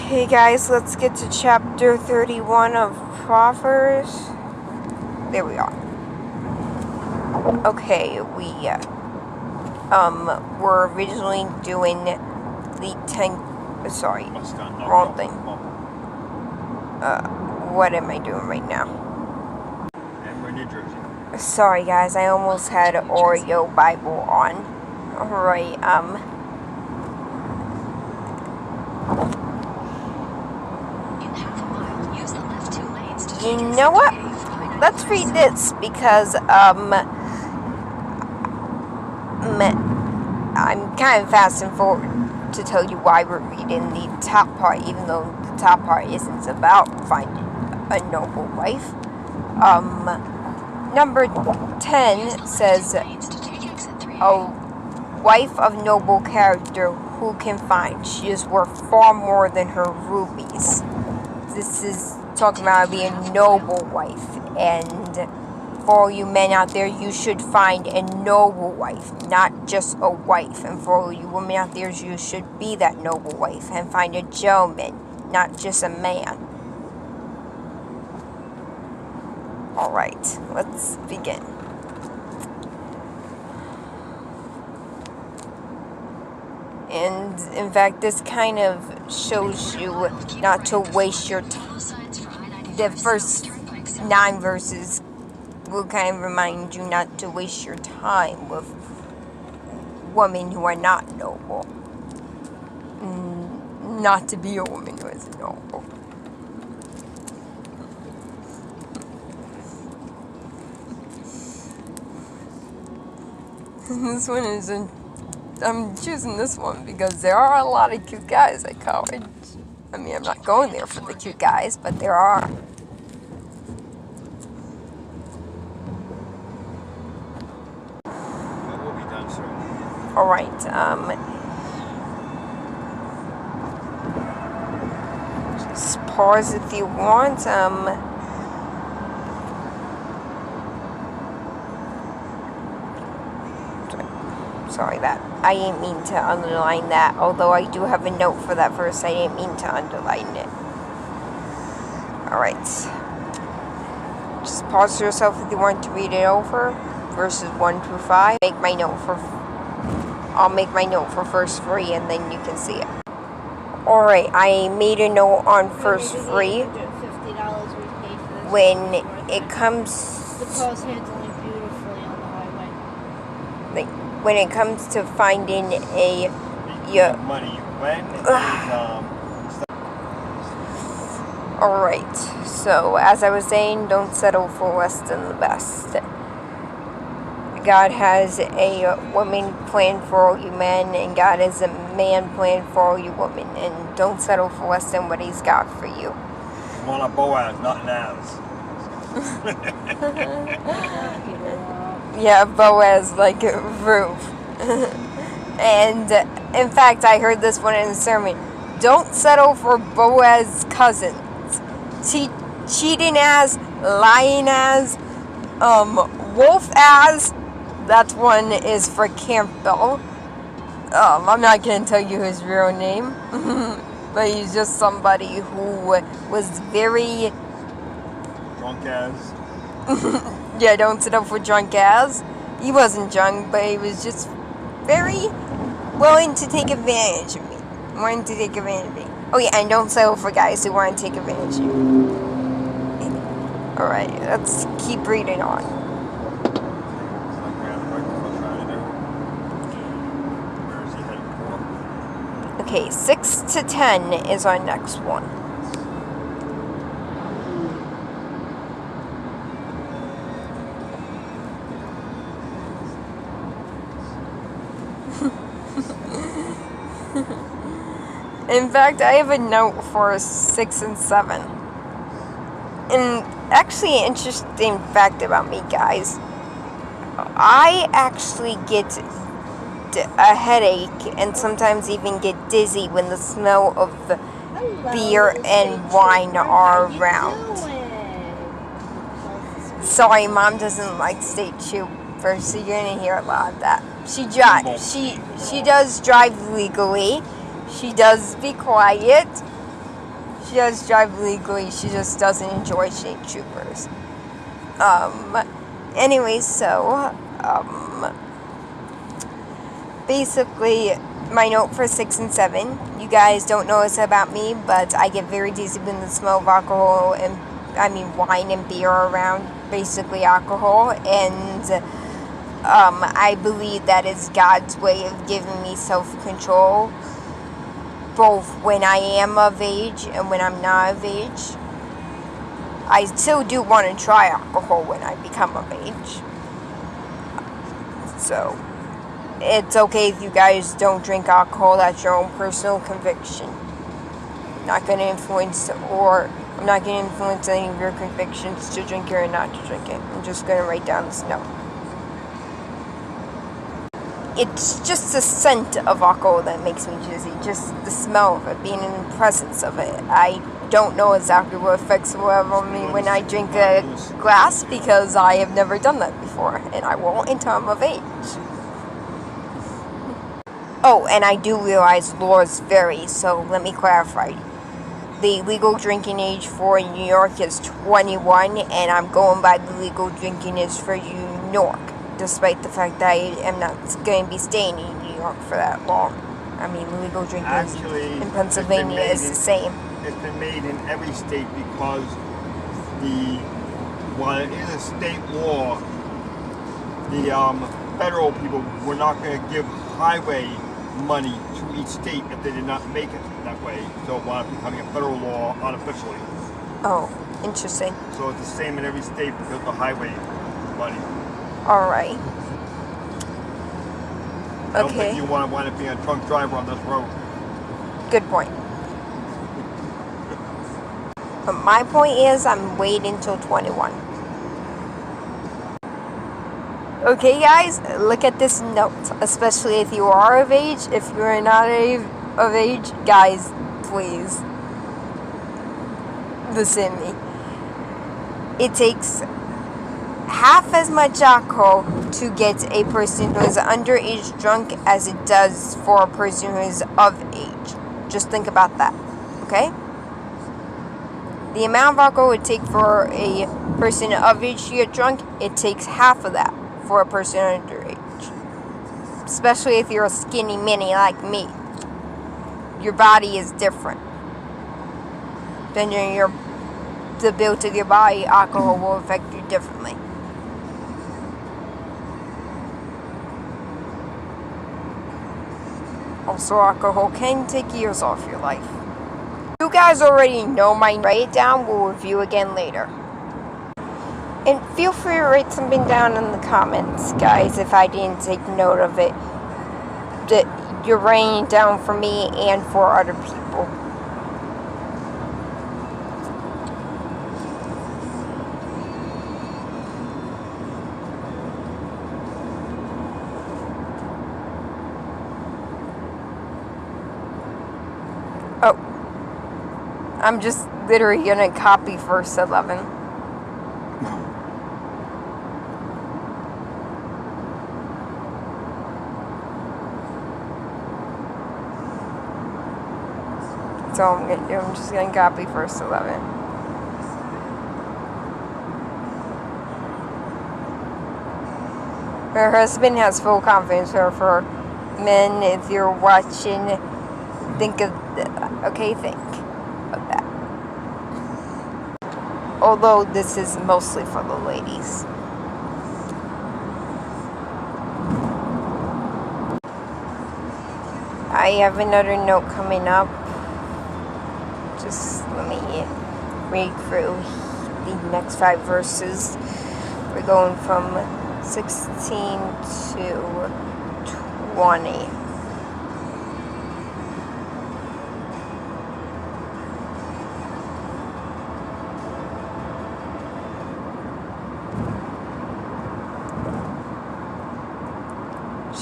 Okay guys, let's get to chapter 31 of Proverbs. There we are. Okay, we were originally doing the 10, wrong thing. What am I doing right now? And we're in New Jersey. Sorry guys, I almost had Oreo Bible on. Alright, you know what? Let's read this because, I'm kind of fast and forward to tell you why we're reading the top part, even though the top part isn't about finding a noble wife. Number 10 says, a wife of noble character who can find? She is worth far more than her rubies. This is talking about being a noble wife, and for all you men out there, you should find a noble wife, not just a wife. And for all you women out there, you should be that noble wife and find a gentleman, not just a man. Alright, let's begin. And in fact, this kind of shows you not to waste your time. The first 9 verses will kind of remind you not to waste your time with women who are not noble. Not to be a woman who is noble. This one isn't. I'm choosing this one because there are a lot of cute guys at college. I mean, I'm not going there for the cute guys, but there are. Alright, just pause if you want, sorry that, I didn't mean to underline that, although I do have a note for that verse, I didn't mean to underline it. Alright, just pause yourself if you want to read it over, verses 1 through 5, I'll make my note for verse 3 and then you can see it. Alright, I made a note on verse 3. When it comes... The cars handling beautifully on the highway. When it comes to finding a... Alright, so as I was saying, don't settle for less than the best. God has a woman plan for all you men, and God has a man plan for all you women, and don't settle for less than what He's got for you. You want a Boaz, not an Az. Yeah, Boaz like Ruth. And in fact, I heard this one in the sermon. Don't settle for Boaz's cousins. Cheating as, lying as, wolf as. That one is for Campbell. I'm not going to tell you his real name. But he's just somebody who was very... Drunk as. Yeah, don't sit up for drunk as. He wasn't drunk, but he was just very willing to take advantage of me. Oh yeah, and don't settle for guys who want to take advantage of you. Alright, let's keep reading on. Okay, 6 to 10 is our next one. In fact, I have a note for 6 and 7. And actually, an interesting fact about me, guys. I actually get a headache and sometimes even get dizzy when the smell of beer and wine are around. Sorry, Mom doesn't like state troopers, so you're gonna hear a lot of that. She does drive legally. She does be quiet. She does drive legally. She just doesn't enjoy state troopers. Anyways, so, basically, my note for 6 and 7. You guys don't know this about me, but I get very dizzy when the smell of alcohol and, wine and beer are around. Basically, alcohol. And, I believe that is God's way of giving me self-control, both when I am of age and when I'm not of age. I still do want to try alcohol when I become of age. So, it's okay if you guys don't drink alcohol. That's your own personal conviction. I'm not going to influence any of your convictions to drink it or not to drink it. I'm just going to write down this note. It's just the scent of alcohol that makes me dizzy. Just the smell of it, being in the presence of it. I don't know exactly what effects it will have on me when I drink a glass, because I have never done that before, and I won't until I'm of age. Oh, and I do realize laws vary, so let me clarify. The legal drinking age for New York is 21, and I'm going by the legal drinking age for New York, despite the fact that I am not going to be staying in New York for that long. The legal drinking age in Pennsylvania is the same. It's been made in every state because while it is a state law, the federal people were not going to give highway money to each state if they did not make it that way. So it wound up becoming a federal law unofficially. Oh, interesting. So it's the same in every state because of the highway money. Alright. Okay. I don't think you want to wind up being a drunk driver on this road. Good point. But my point is, I'm waiting until 21. Okay, guys, look at this note. Especially if you are of age. If you're not of age, guys, please listen to me. It takes half as much alcohol to get a person who is underage drunk as it does for a person who is of age. Just think about that, okay? The amount of alcohol it would take for a person of age to get drunk, it takes half of that for a person underage. Especially if you're a skinny mini like me. Your body is different. Depending on the build of your body, alcohol will affect you differently. Also, alcohol can take years off your life. You guys already know my write it down. We'll review again later. And feel free to write something down in the comments, guys, if I didn't take note of it. That you're writing it down for me and for other people. Oh, I'm just literally gonna copy verse 11. That's all I'm gonna do. I'm just gonna copy verse 11. Her husband has full confidence for men. If you're watching, think of that. Although this is mostly for the ladies. I have another note coming up. Just let me read through the next 5 verses. We're going from 16 to 20.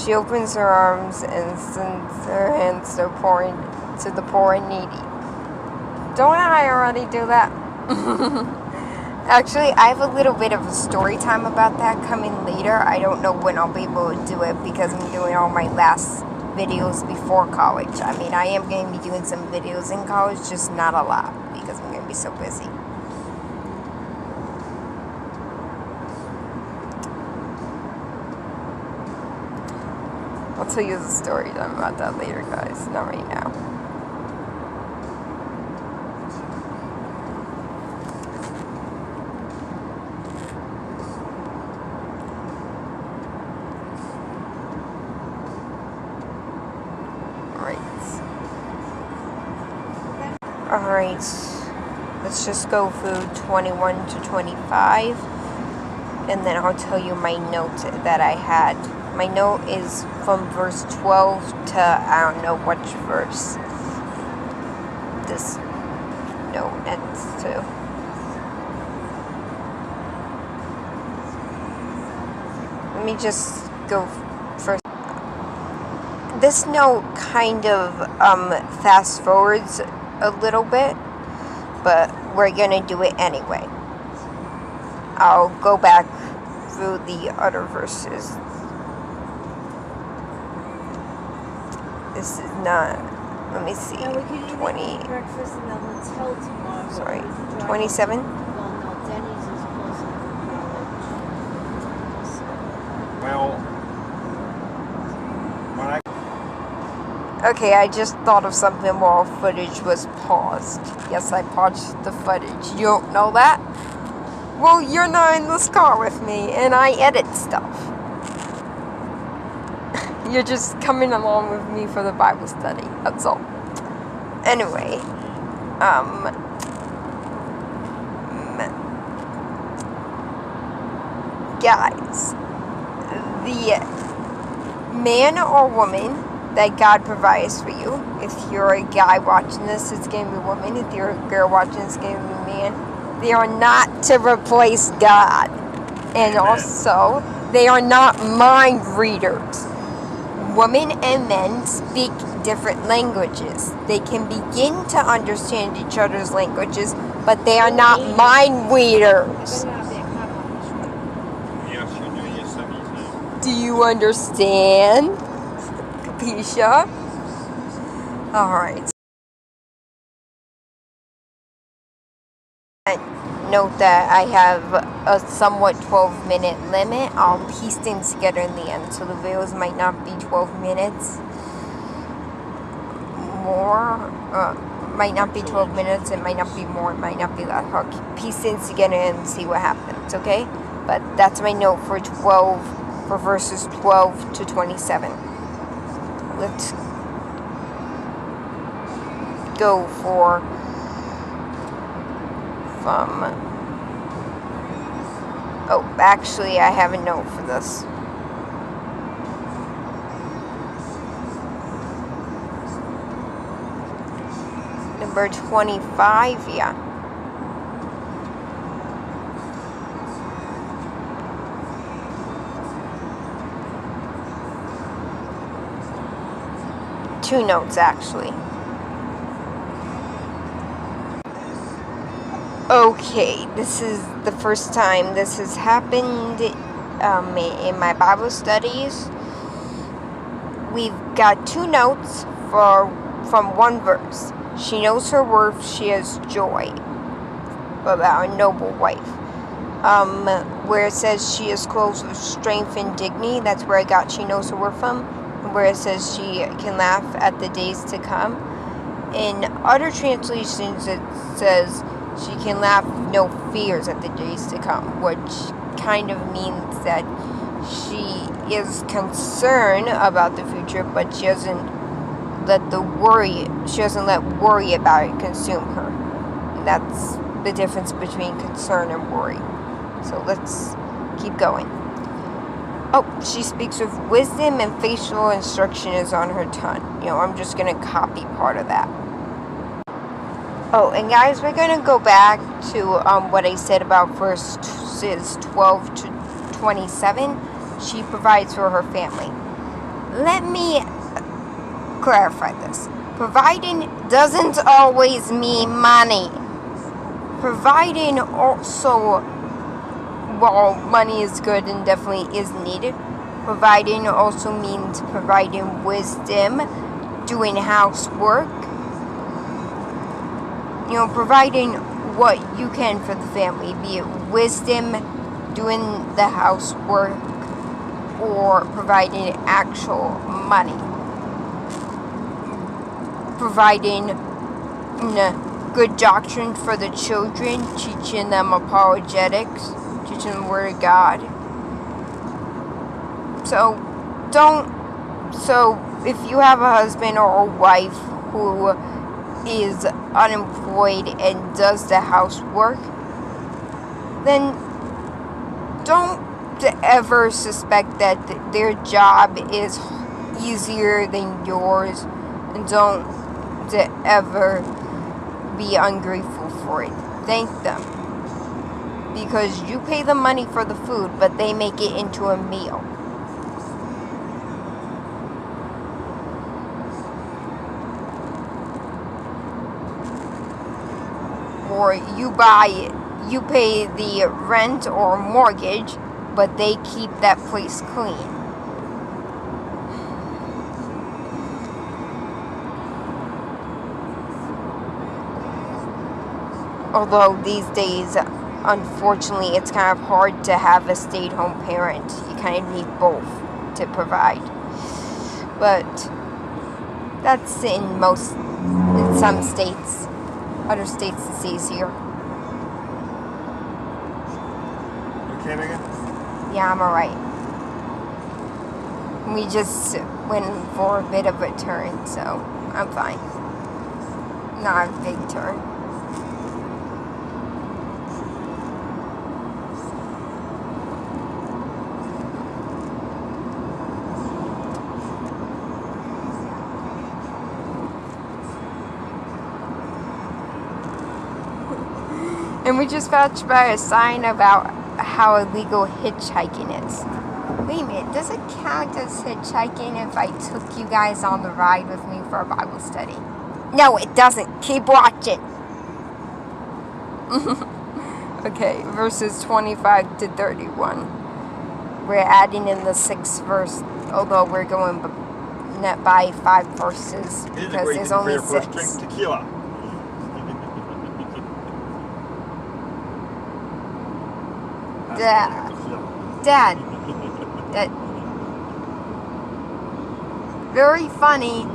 She opens her arms and sends her hands to the poor and needy. Don't I already do that? Actually, I have a little bit of a story time about that coming later. I don't know when I'll be able to do it because I'm doing all my last videos before college. I am going to be doing some videos in college, just not a lot because I'm going to be so busy. I'll tell you the story about that later, guys. Not right now. Alright, let's just go through 21 to 25, and then I'll tell you my note that I had. My note is from verse 12 to I don't know which verse this note ends to. Let me just go first. This note kind of fast forwards a little bit, but we're gonna do it anyway. I'll go back through the other verses. This is not, let me see, Now we could eat 20, breakfast in the hotel tomorrow. sorry, We could drive 27? Well, no, Denny's is closer to college. Well, when I Okay, I just thought of something while footage was paused. Yes, I paused the footage. You don't know that? Well, you're not in this car with me, and I edit stuff. You're just coming along with me for the Bible study. That's all. Anyway, guys, the man or woman that God provides for you. If you're a guy watching this, it's going to be a woman. If you're a girl watching this, it's going to be a man. They are not to replace God. And also, they are not mind readers. Women and men speak different languages. They can begin to understand each other's languages, but they are not mind readers. yes, you do your studies now. Do you understand? Capisha? Alright. Note that I have a somewhat 12-minute limit. I'll piece things together in the end, so the videos might not be 12 minutes. Might not be 12 minutes, it might not be more, it might not be less. I'll piece things together and see what happens, okay? But that's my note for verses 12 to 27. Let's go actually I have a note for this. Number 25, yeah. Two notes, actually. Okay, this is the first time this has happened in my Bible studies. We've got two notes from one verse. She knows her worth, she has joy. About a noble wife. Where it says she is clothed with strength and dignity, that's where I got she knows her worth from. And where it says she can laugh at the days to come. In other translations it says she can laugh with no fears at the days to come, which kind of means that she is concerned about the future, but she doesn't let worry about it consume her. And that's the difference between concern and worry. So let's keep going. Oh, she speaks with wisdom and faithful instruction is on her tongue. I'm just going to copy part of that. Oh, and guys, we're going to go back to what I said about verses 12 to 27. She provides for her family. Let me clarify this. Providing doesn't always mean money. Providing also, while money is good and definitely is needed, providing also means providing wisdom, doing housework, providing what you can for the family, be it wisdom, doing the housework, or providing actual money. Providing good doctrine for the children, teaching them apologetics, teaching them the Word of God. So if you have a husband or a wife who is unemployed and does the housework, then don't ever suspect that their job is easier than yours, and don't ever be ungrateful for it. Thank them, because you pay the money for the food, but they make it into a meal. Or you pay the rent or mortgage, but they keep that place clean. Although these days, unfortunately, it's kind of hard to have a stay-at-home parent. You kind of need both to provide. But that's in some states. Other states it's easier. Okay, Megan? Yeah, I'm alright. We just went for a bit of a turn, so I'm fine. Not a big turn. And we just passed by a sign about how illegal hitchhiking is. Wait a minute, does it count as hitchhiking if I took you guys on the ride with me for a Bible study? No, it doesn't. Keep watching. Okay, verses 25 to 31. We're adding in the 6th verse, although we're going by 5 verses because there's only 6. Drink tequila. Dad, that very funny,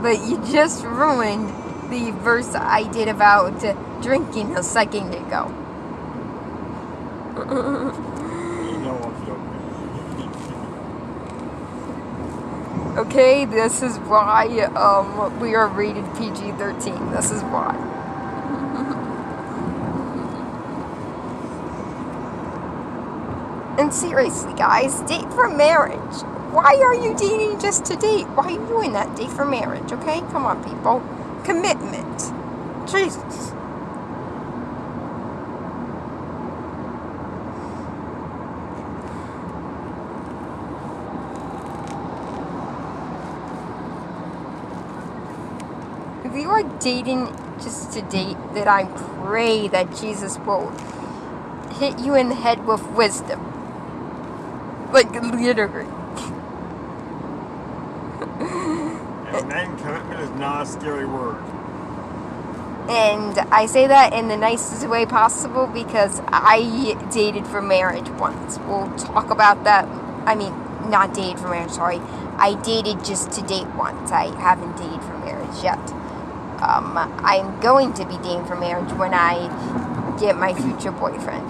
but you just ruined the verse I did about drinking a second ago. You know I'm joking. Okay, this is why we are rated PG-13. This is why. And seriously, guys, date for marriage. Why are you dating just to date? Why are you doing that? Date for marriage, okay? Come on, people. Commitment. Jesus. If you are dating just to date, then I pray that Jesus will hit you in the head with wisdom. Like, literally. And then commitment is not a scary word. And I say that in the nicest way possible because I dated for marriage once. We'll talk about that. I mean, not dated for marriage, sorry. I dated just to date once. I haven't dated for marriage yet. I'm going to be dating for marriage when I get my future boyfriend.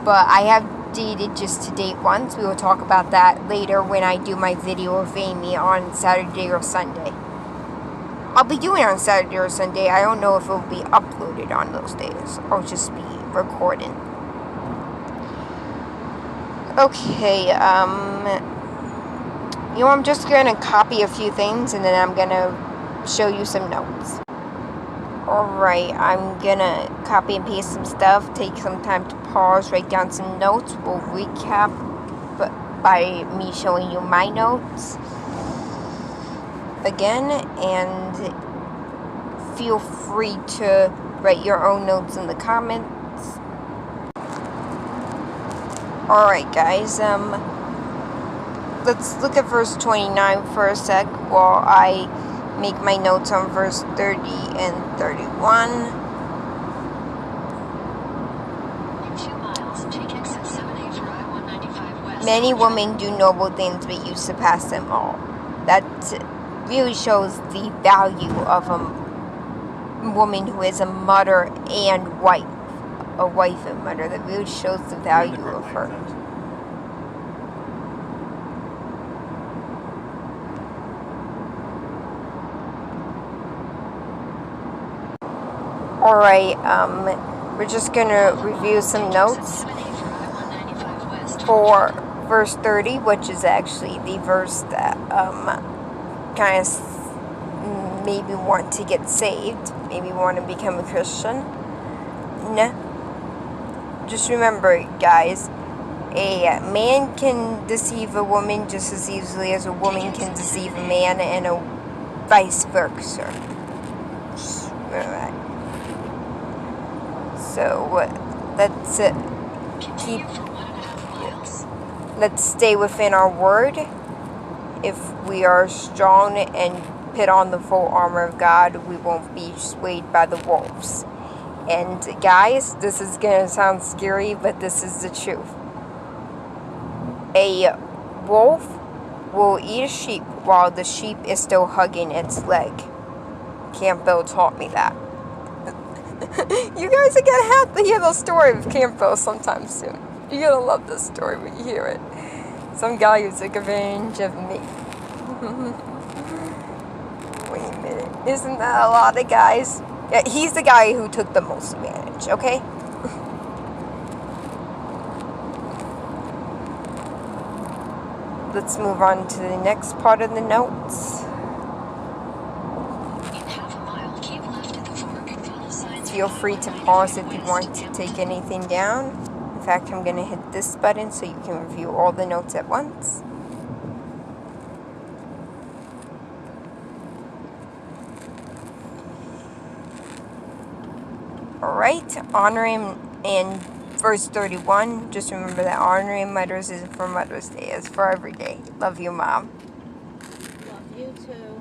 But I have dated just to date once. We will talk about that later when I do my video of Amy on Saturday or Sunday. I'll be doing it on Saturday or Sunday. I don't know if it will be uploaded on those days. I'll just be recording. Okay, I'm just going to copy a few things and then I'm going to show you some notes. Alright, I'm gonna copy and paste some stuff, take some time to pause, write down some notes. We'll recap by me showing you my notes again, and feel free to write your own notes in the comments. Alright guys, let's look at verse 29 for a sec while I make my notes on verse 30 and 31. Many women do noble things, but you surpass them all. That really shows the value of a woman who is a mother and wife. A wife and mother. That really shows the value of her. Alright, we're just gonna review some notes for verse 30, which is actually the verse that kind of maybe want to get saved, maybe want to become a Christian. Just remember, guys, a man can deceive a woman just as easily as a woman can deceive a man, and a vice versa. Just remember that. So let's stay within our word. If we are strong and put on the full armor of God, we won't be swayed by the wolves. And guys, this is gonna sound scary, but this is the truth. A wolf will eat a sheep while the sheep is still hugging its leg. Campbell taught me that. You guys are gonna have to hear the story of Campbell sometime soon. You're gonna love this story when you hear it. Some guy who took advantage of me. Wait a minute. Isn't that a lot of guys? Yeah, he's the guy who took the most advantage, okay? Let's move on to the next part of the notes. Feel free to pause if you want to take anything down. In fact, I'm going to hit this button so you can review all the notes at once. Alright, honoring in verse 31. Just remember that honoring mothers isn't for Mother's Day, it's for every day. Love you, Mom. Love you too.